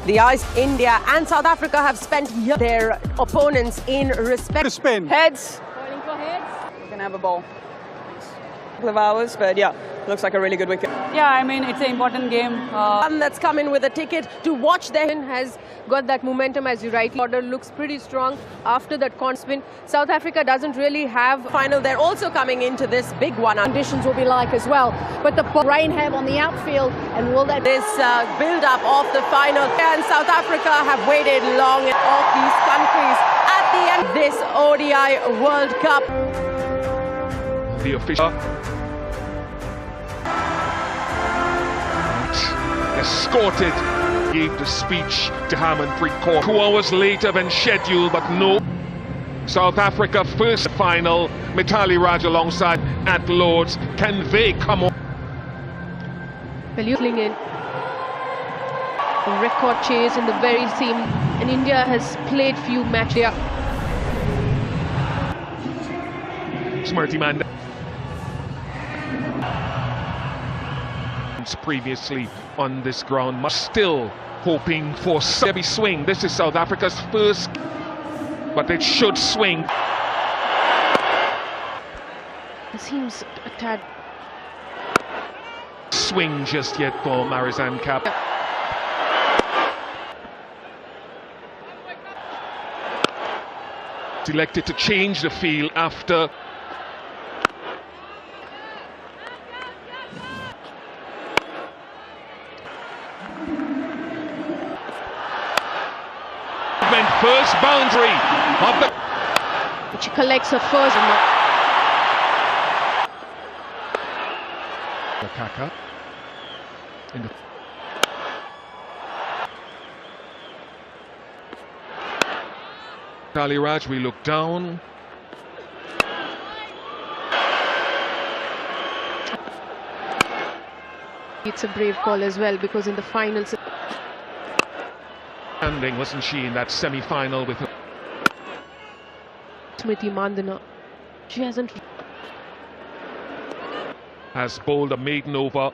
The India and South Africa have spent their opponents in respect. Spin. Heads. Going for heads. You can have a ball. A couple of hours, but yeah, looks like a really good wicket. Yeah, I mean, it's an important game. One that's come in with a ticket to watch them has got that momentum, as you rightly order. Looks pretty strong after that spin. South Africa doesn't really have final. They're also coming into this big one. Conditions will be like as well, but the rain have on the outfield, and will that this build-up of the final? And South Africa have waited long of these countries at the end of this ODI World Cup. The official escorted, gave the speech to Harmanpreet Kaur 2 hours later than scheduled, but no. South Africa first final, Mithali Raj alongside at Lords. Can they come on? In a record chase in the very same, and India has played few matches. Smriti Mandal previously on this ground, must still hoping for heavy swing. This is South Africa's first, but it should swing. It seems a tad swing just yet for Marizanne Kapp. Elected to change the field after first boundary of the, but she collects her first. Kaka in the Mithali Raj, we look down. It's a brave call as well, because in the finals standing, wasn't she, in that semi-final with her Smriti Mandana. She hasn't has bowled a maiden over.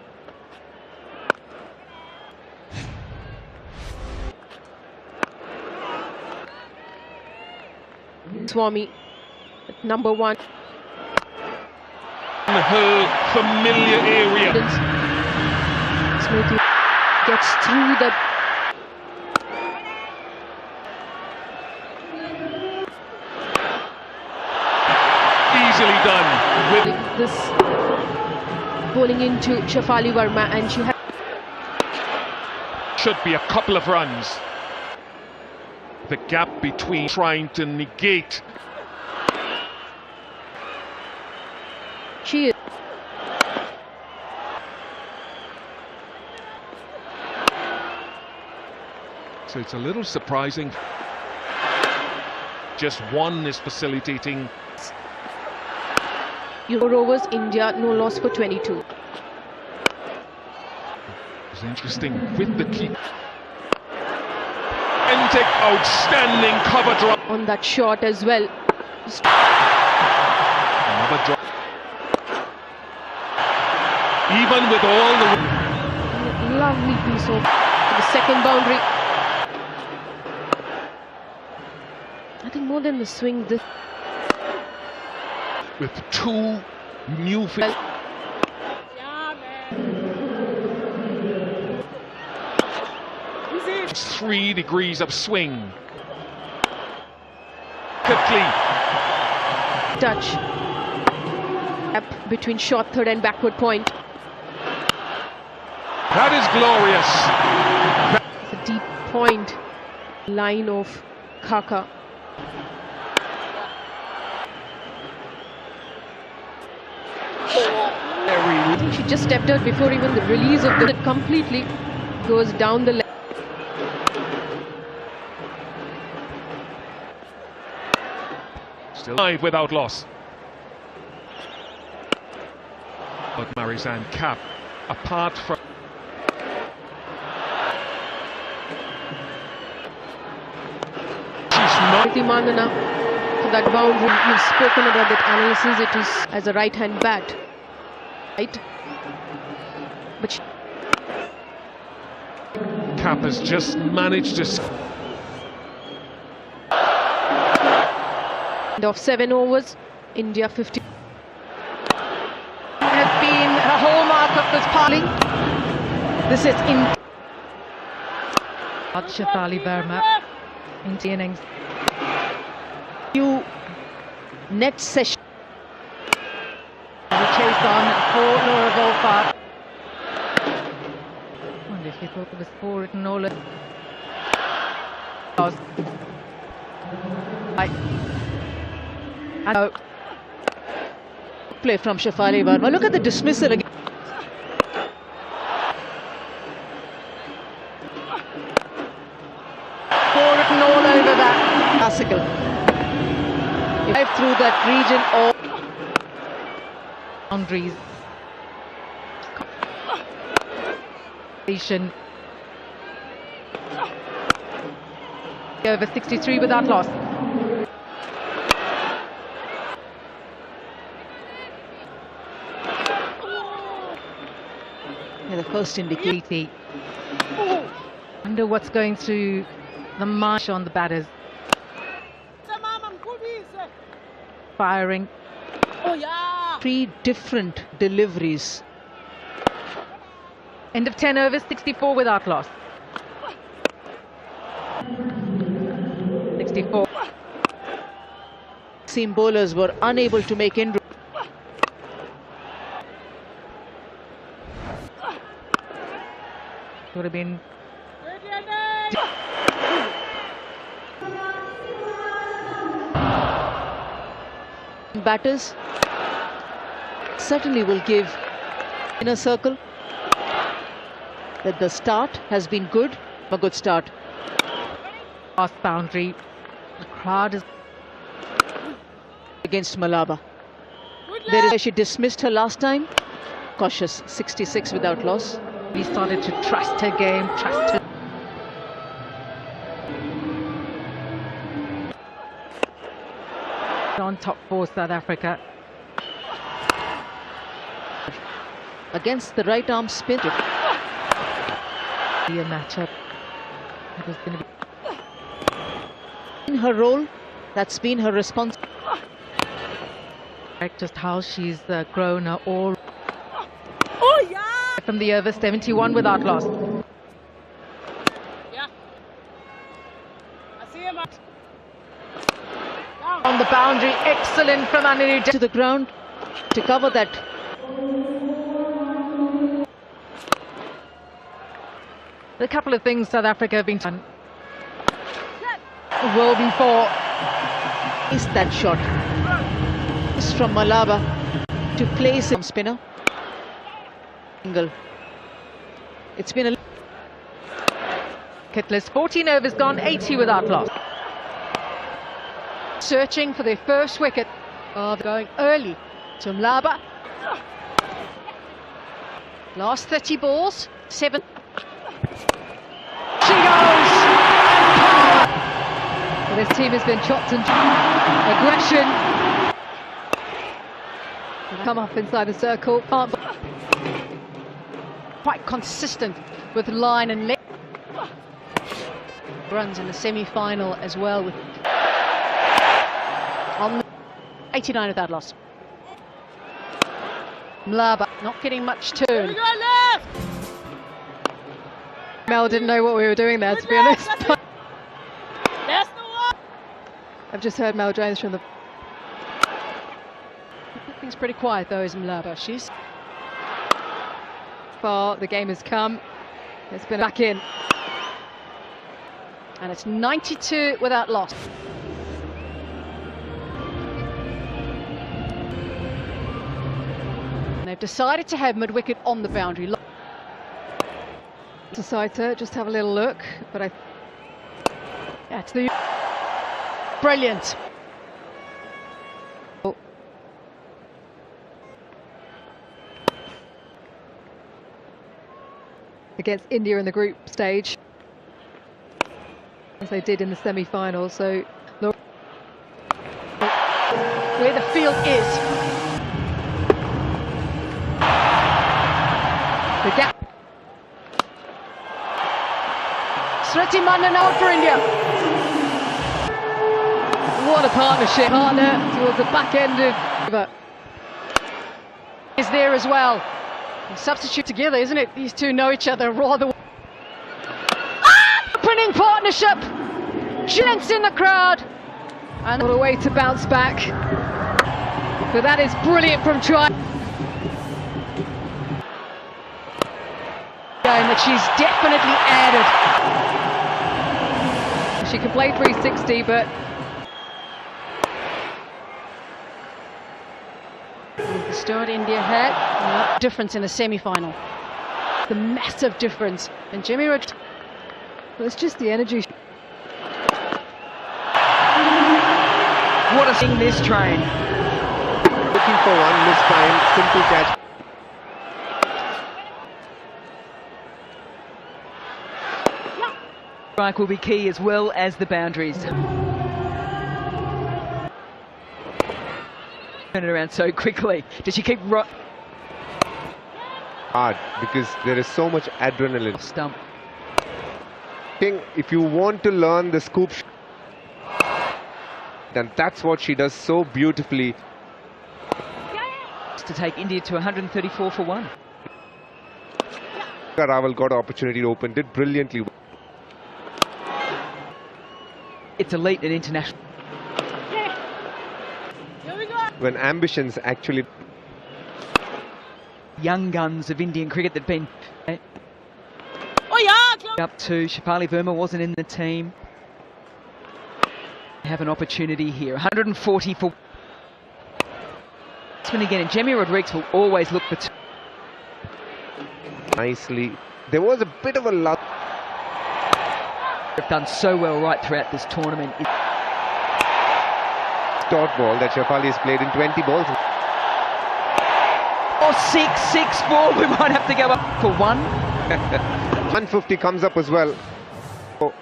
Swami at number 1 in her familiar area. Smriti gets through the easily done with this bowling into Shafali Verma, and she should be a couple of runs. The gap between trying to negate. She is. So it's a little surprising. Just one is facilitating. Euro overs, India no loss for 22. It's interesting with the keep. Outstanding cover drop on that shot as well. Another drop. Even with all the lovely piece of the second boundary. I think more than the swing, this with 2 new fields. 3 degrees of swing. Quickly. Touch. Gap between short third and backward point. That is glorious. It's a deep point line of Kaka. I think she just stepped out before even the release of the completely goes down the leg. Still 5 without loss. But Marizanne Kapp, apart from she's not Mandana, for that boundary, you've spoken about that analysis. It is as a right-hand bat, right? But Cap has just managed to... End of 7 overs, India 50. Has been a hallmark of this party. This is in Shefali Verma in the innings. New net session. The chase on for Laura Volfart. I wonder if you thought it was for it, Nola. Play from Shefali Verma. Look at the dismissal again. written all over that. Classical. Drive through that region or Boundaries. Over 63 without loss. yeah, the first indicator. Wonder what's going through the marsh on the batters. Firing. Three different deliveries. End of 10 overs, 64 without loss. 64. Seam bowlers were unable to make inroads. Would have been Batters certainly will give inner circle that the start has been good, a good start. past boundary. The crowd is Against Malaba. She dismissed her last time. Cautious, 66 without loss. really started to trust her game, trust her. On top for South Africa. Against the right arm spin. Be a matchup. It was going to be In her role, that's been her response. just how she's grown all from the over 71 without loss. On the boundary, excellent from Anirudh To the ground to cover that. A couple of things South Africa have been done well before. Is that shot. It's from Malaba to place him spinner. Angle. It's been a Kittless, 14 overs gone, 80 without loss. searching for their first wicket. Going early to Malaba. Last 30 balls, 7. She goes! Well, this team has been chopped and aggression. Come up inside the circle. Quite consistent with line and leg. Runs in the semi-final as well with on 89 without loss. Malaba not getting much turn. Mel didn't know what we were doing there, to be honest. I've just heard Mel Jones from the... He's pretty quiet though, is Malaba. She's Far the game has come. It's been back in. and it's 92 without loss. And they've decided to have mid-wicket on the boundary. Decider, just have a little look, but That's the brilliant. against India in the group stage, as they did in the semi-final. So look Where the field is. the gap. Smriti Mandana out for India. What a partnership. Partner towards the back end of... is there as well. Substitute together, isn't it? These two know each other rather. Opening partnership. Chants in the crowd. And what a way to bounce back. But that is brilliant from Try. That she's definitely added. She can play 360, but the start India had difference in the semi-final. The massive difference, and Jimmy Rod. Well, it's just the energy. What a thing this train. Looking for one this time, simple catch. Strike will be key as well as the boundaries. Turn it around so quickly. Does she keep hard because there is so much adrenaline. Stump. If you want to learn the scoop, then that's what she does so beautifully. To take India to 134 for 1. Raval got opportunity to open, did brilliantly. It's elite and international. When ambitions actually... Young guns of Indian cricket that have been... Up to Shafali Verma wasn't in the team. Have an opportunity here. 140 for... Again, and Jemmy Rodriguez will always look for... Nicely. There was a bit of a luck. They've done so well right throughout this tournament. Dot ball that Shafali has played in 20 balls. Oh, 6-4. We might have to go up for 1. 150 comes up as well. Oh.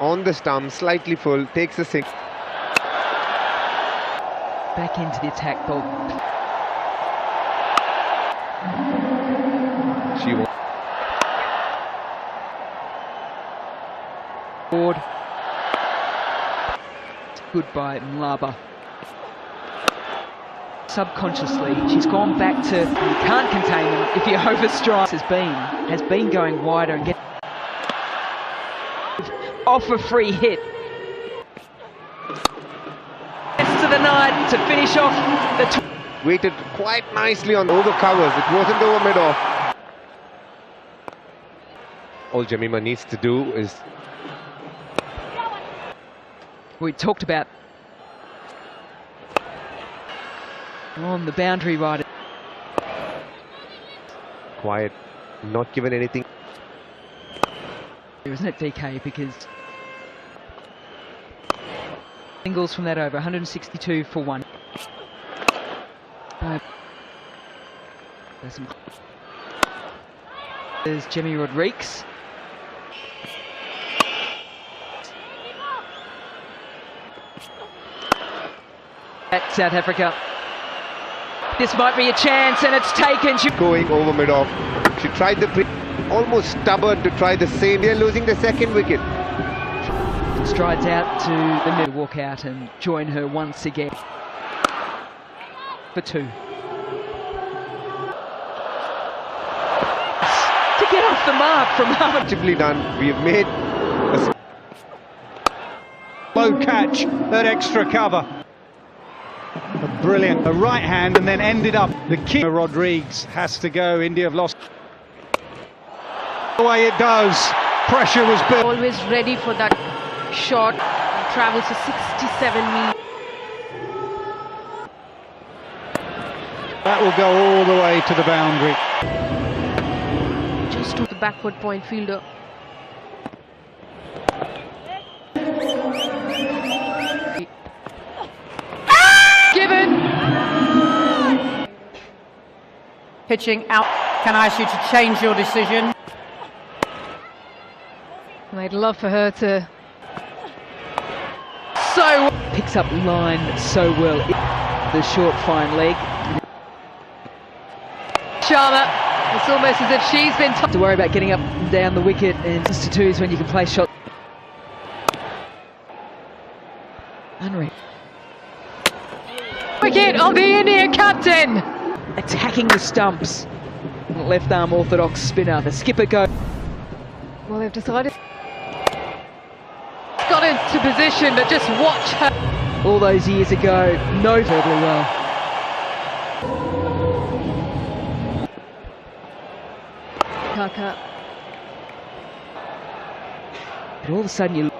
On the stump, slightly full, takes a 6. Back into the attack ball. She won't. Board. Goodbye, Mlaba. Subconsciously, she's gone back to, you can't contain them if your overstrike has been going wider and get off a free hit. To the night to finish off the... Waited quite nicely on over covers. It wasn't over mid-off. All Jemima needs to do is... We talked about on the boundary right. Quiet, not given anything. Isn't it, DK? Because singles from that over, 162 for 1. There's Jemmy Rodriguez. At South Africa. This might be a chance, and it's taken. Going over mid-off. She tried the almost stubborn to try the same. They're losing the second wicket. Strides out to the middle, walk out and join her once again. For 2. To get off the mark from Harmon. Beautifully done. We have made a low catch at extra cover. Brilliant. A right hand and then ended up the key. Rodriguez has to go. India have lost. The way it does. Pressure was built. Always ready for that shot. Travels to 67 meters. That will go all the way to the boundary. Just to the backward point fielder. Pitching out. Can I ask you to change your decision? And I'd love for her to... So picks up line so well. The short fine leg. Sharma It's almost as if she's been To worry about getting up and down the wicket and to twos when you can play shots. Unreal. wicket of the India captain. Attacking the stumps. Left arm orthodox spinner. The skipper go. Well, they've decided. Got into position, but just watch her. All those years ago, notably well. Kaka. But all of a sudden you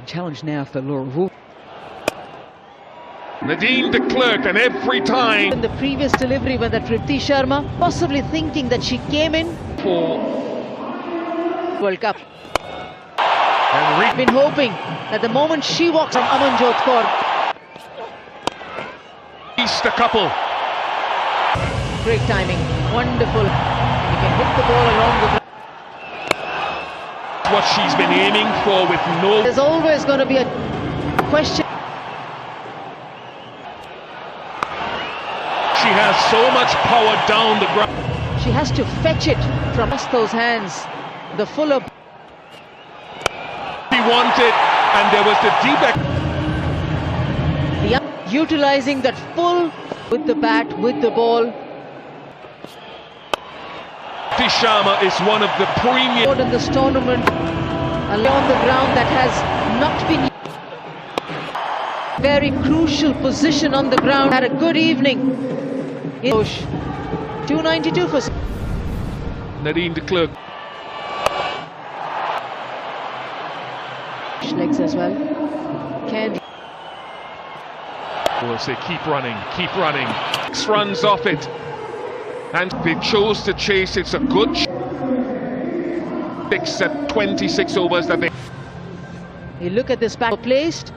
challenge now for Laura Wolf. Nadine de Klerk, and every time In the previous delivery when that Priti Sharma, possibly thinking that she came in for World Cup. and Been hoping that the moment she walks from Amanjot Kaur, released a couple. great timing, wonderful. You can hit the ball along the. What she's been aiming for with no. There's always going to be a question. She has so much power down the ground. She has to fetch it from those hands. The fuller. She wanted, and there was the deep. Utilizing that full with the bat, with the ball. Sharma is one of the premium. In this tournament, along the ground that has not been. Very crucial position on the ground. Had a good evening. 292 for Nadine de Klerk. legs as well. Can Will say keep running, keep running. 6 runs off it, and they chose to chase. It's a good 6 at 26 overs that they. you look at this back placed,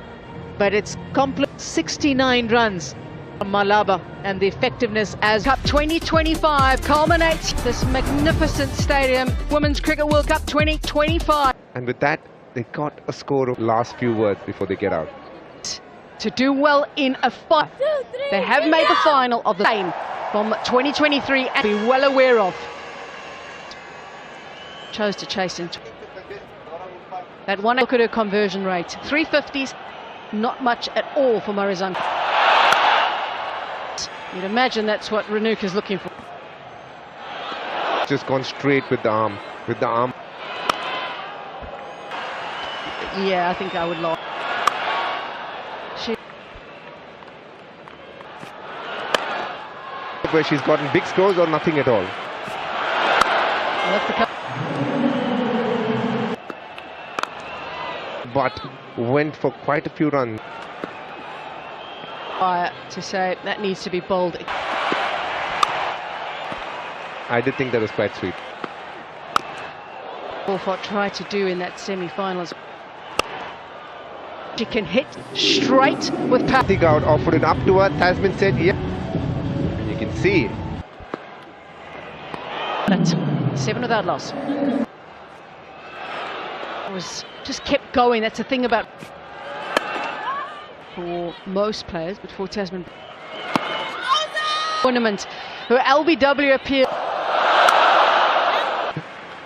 but it's complete 69 runs from Malaba, and the effectiveness as Cup 2025 culminates this magnificent stadium. Women's Cricket World Cup 2025. And with that, they got a score of last few words before they get out. To do well in a fight. They have made the final of the game from 2023 and be well aware of. Chose to chase into that one. Look at her conversion rate. 350s, not much at all for Marizan. You'd imagine that's what Renuka's looking for. Just gone straight with the arm. With the arm. Yeah, I think I would love. Where she's gotten big scores or nothing at all. But went for quite a few runs. To say that needs to be bowled. I did think that was quite sweet. Wolfott tried to do in that semi-finals. She can hit straight with power. Out offered it up to her. Tasman said, yeah. And you can see. That's 7 without loss. It was just kept going. That's the thing about for most players, but for Tasman tournament, her LBW appeared.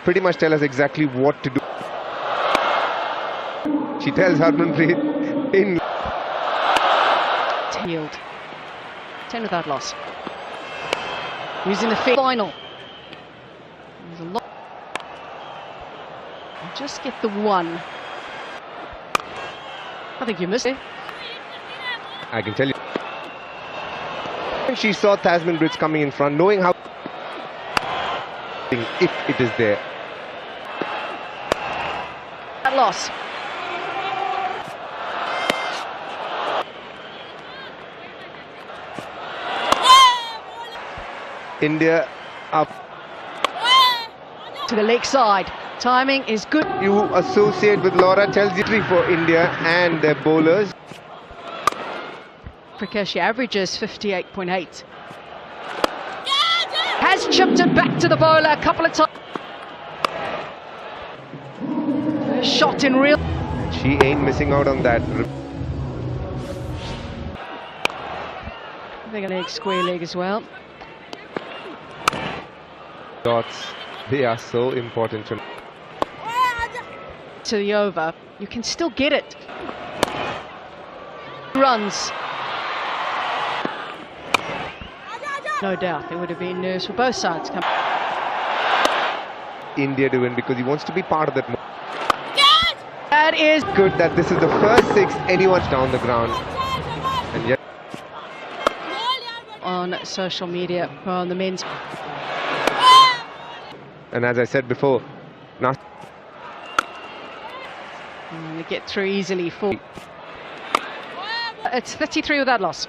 Pretty much tell us exactly what to do. She tells Harmanpreet in. Healed. 10 without loss. Using the final. There's a lot. Just get the one. I think you missed it. I can tell you. When she saw Tasman Brits coming in front, knowing how. If it is there. That loss. India up. To the leg side. Timing is good. You associate with Laura tells you for India and their bowlers. Africa, she averages 58.8. Has chipped it back to the bowler a couple of times. Shot in real. She ain't missing out on that. I think a leg, square leg as well. Dots, they are so important to the over, you can still get it. Runs. No doubt there would have been nerves for both sides. India to win because he wants to be part of that. That is Good that this is the first 6 anyone's down the ground. And yet on social media on the men's. and as I said before, not They get through easily. It's 33 without loss.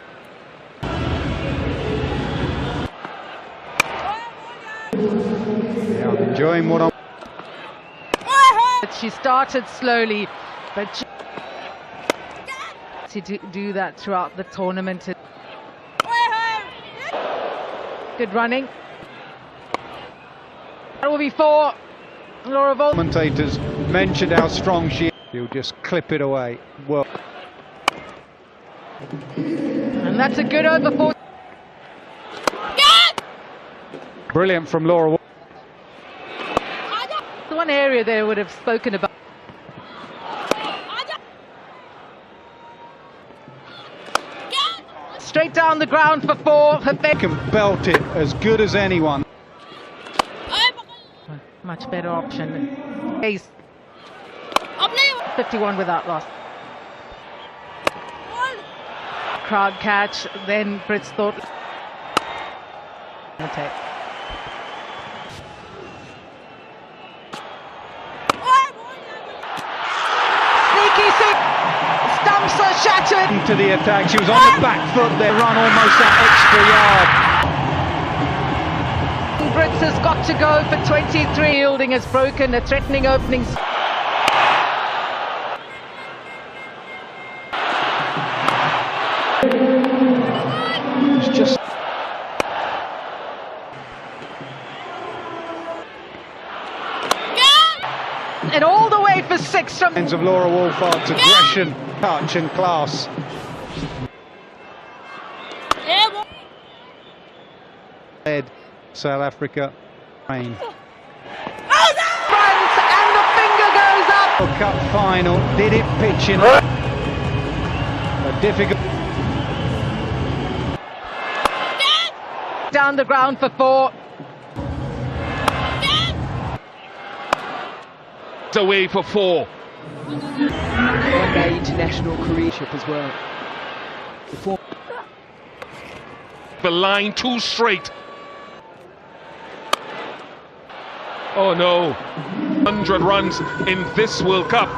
Yeah, I'm enjoying what I'm... She started slowly, but to do that throughout the tournament. Good running. That will be for Laura Vol. Commentators mentioned how strong she is. He'll just clip it away. Well, And that's a good over for. brilliant from Laura. The one area they would have spoken about. Straight down the ground for 4. Can belt it as good as anyone. Much better option. Ace. 51 without loss. Crowd catch, then Brits thought. Attack. Sneaky six. Stumps are shattered. Into the attack, she was on the back foot there, run almost that extra yard. Brits has got to go for 23. Fielding has broken a threatening opening. It's just And all the way for 6 from of Laura Wolfhardt's aggression, touch and class. Led South Africa. Rain. front, and the finger goes up. World Cup final, did it pitching a difficult. Down the ground for 4. away for 4. One-day international careership as well. The line too straight. Oh no, 100 runs in this World Cup.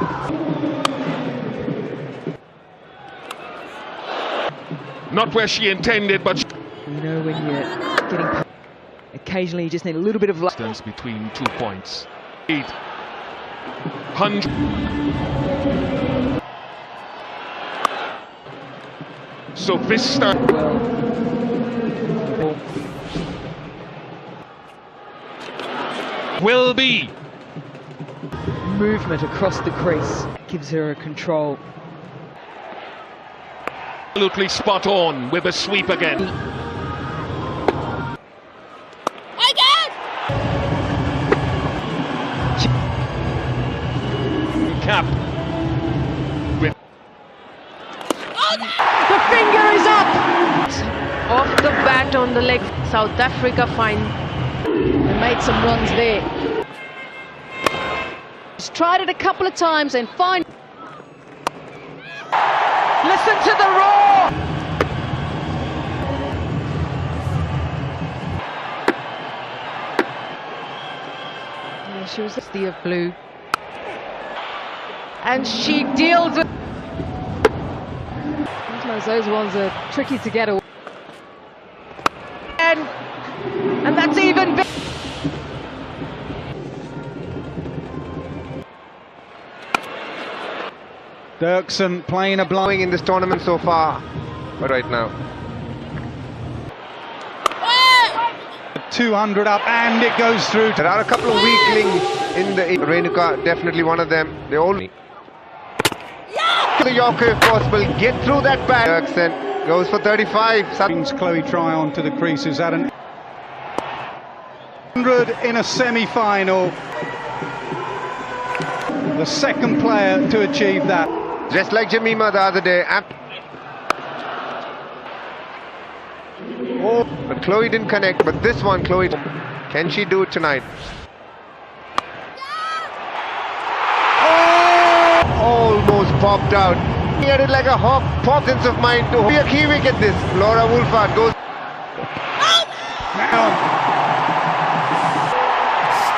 Not where she intended, but You know, when you're getting... Occasionally you just need a little bit of luck. distance between 2 points. 800. So Vista will be Movement across the crease gives her a control. absolutely spot on with a sweep again. Cap with The finger is up! Off the bat on the leg. South Africa they made some runs there. He's tried it a couple of times and fine. Listen to the roar! Yeah, she was the of blue. And she deals with... Sometimes those ones are tricky to get away. And that's even big. Dirksen playing a blowing in this tournament so far, but right now 200 up and it goes through. there are a couple of weaklings in the Renuka, definitely one of them. They all the Yorker if possible, get through that bat. Dirksen goes for 35. Brings Chloe Tryon to the creases at an 100 in a semi-final. The second player to achieve that. Just like Jemima the other day. Oh, but Chloe didn't connect. But this one, Chloe, can she do it tonight? Oh! Almost popped out. He had it like a hawk. Popped sense of mind to be a key wicket. This Laura Woolford goes. Now,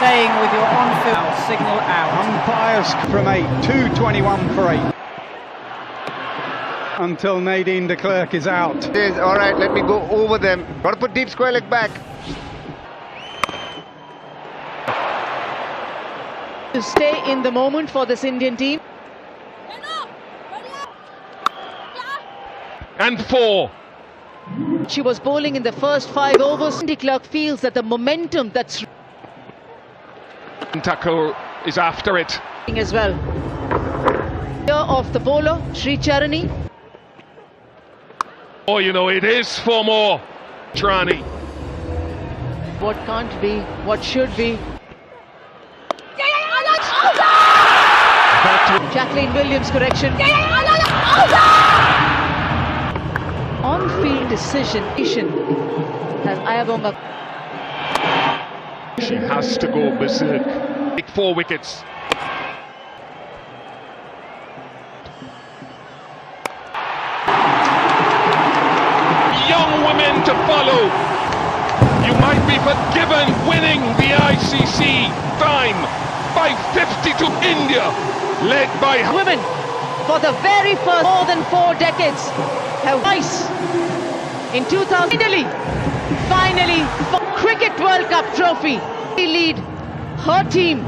Staying with your on-field signal out. umpires from 8, 2:21 for 8. Until Nadine de Klerk is out. Says, all right, let me go over them. Got to put deep square leg back. To stay in the moment for this Indian team. And 4. She was bowling in the first 5 overs. De Klerk feels that the momentum that's Tackle is after it. as well. Here of the bowler, Sri Charani. Oh, you know, it is 4 more. Trani. What can't be, what should be. Jacqueline Williams correction. On-field decision has Ayabonga. She has to go berserk. Take 4 wickets. Young women to follow. You might be forgiven winning the ICC. Time 5:50 to India, led by Women, for the very first more than 4 decades, have twice in 2000. Finally, for Cricket World Cup trophy, they lead her team